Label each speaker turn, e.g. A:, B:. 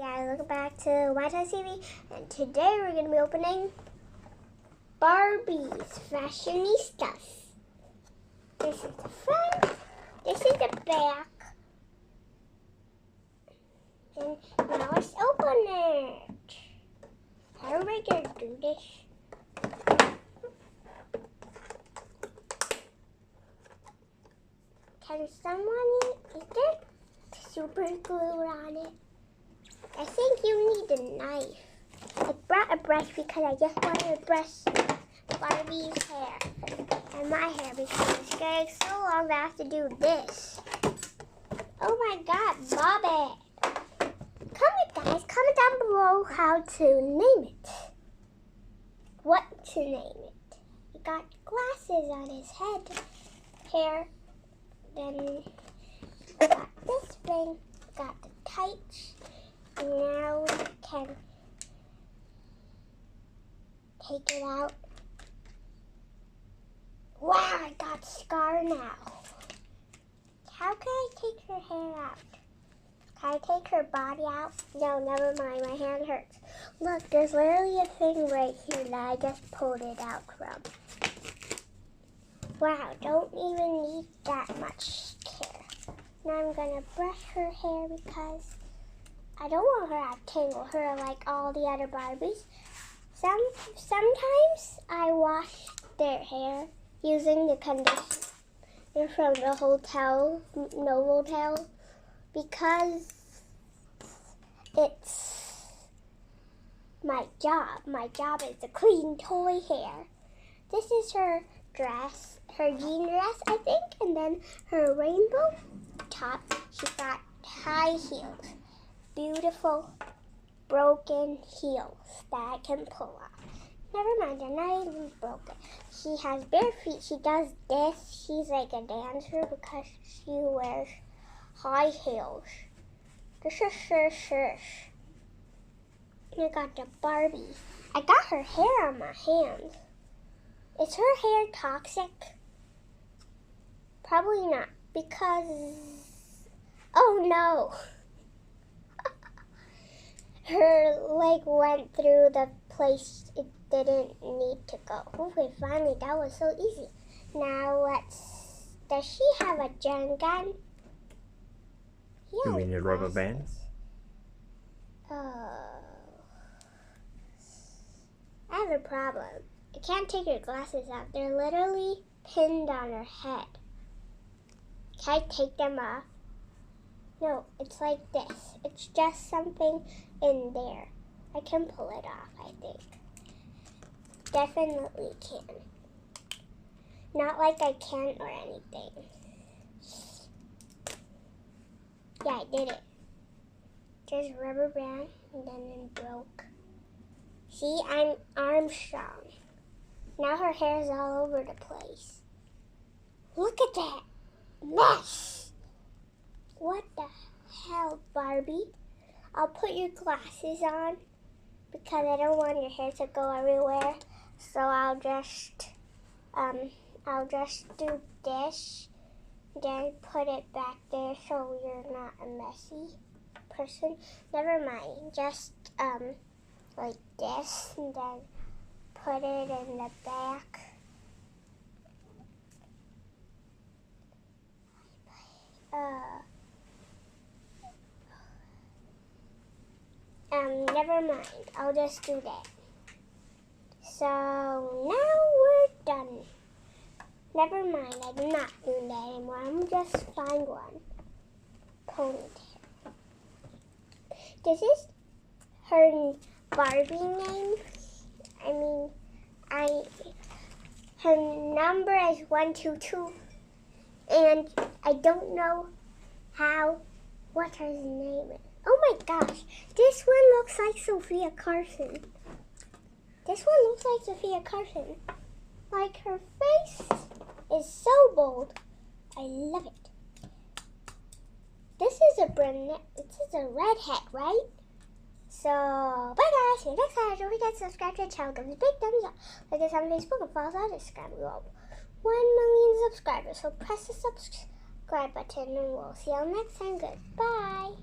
A: guys, welcome back to myToyS TV, and today we're going to be opening Barbie's Fashionistas. This is the front, this is the back, and now let's open it. How are we going to do this? Can someone is there super glue on it? I think you need a knife. I brought a brush because I just wanted to brush Barbie's hair and my hair because it's getting so long that I have to do this. Oh my God, Bobby! Guys, comment down below how to name it. What to name it. He got glasses on his head, hair. Then got this ring, got the tights, and now we can take it out. Wow, I got scar now. How can I take her hair out? Can I take her body out? No, never mind, my hand hurts. Look, there's literally a thing right here that I just pulled it out from. Wow, don't even need that much care. Now I'm gonna brush her hair because I don't want her to tangle her like all the other Barbies. Sometimes I wash their hair using the conditioner from the hotel, Novotel, because it's my job. My job is to clean toy hair. This is her dress, her jean dress, I think, and then her rainbow top. She's got high heels, beautiful broken heels that I can pull off. Never mind, they're not even broken. She has bare feet. She does this. She's like a dancer because she wears high heels. This is shush. I got the Barbie. I got her hair on my hands. Is her hair toxic? Probably not, because, oh no. Her leg went through the place it didn't need to go. Okay, finally, that was so easy. Now does she have a gel gun?
B: You mean your rubber bands?
A: Oh. I have a problem. I can't take her glasses out. They're literally pinned on her head. Can I take them off? No, it's like this. It's just something in there. I can pull it off, I think. Definitely can. Not like I can't or anything. Yeah, I did it. Just rubber band and then it broke. See, I'm Armstrong. Now her hair is all over the place. Look at that mess. What the hell, Barbie? I'll put your glasses on because I don't want your hair to go everywhere. So I'll just do this, then put it back there so you're not a messy person. Never mind, just like this, and then put it in the back. Never mind. I'll just do that. So now we're done. Never mind. I'm not doing that anymore. I'm just find one ponytail. This is her Barbie name. I mean, her number is 122, and I don't know what her name is. Oh my gosh, this one looks like Sophia Carson. Like her face is so bold. I love it. This is a brunette. This is a redhead, right? So, bye guys. See you next time. Don't forget to subscribe to the channel. Give us a big thumbs up. Like us on Facebook and follow us on Instagram. We have 1 million subscribers. So press the subscribe button and we'll see you all next time. Goodbye.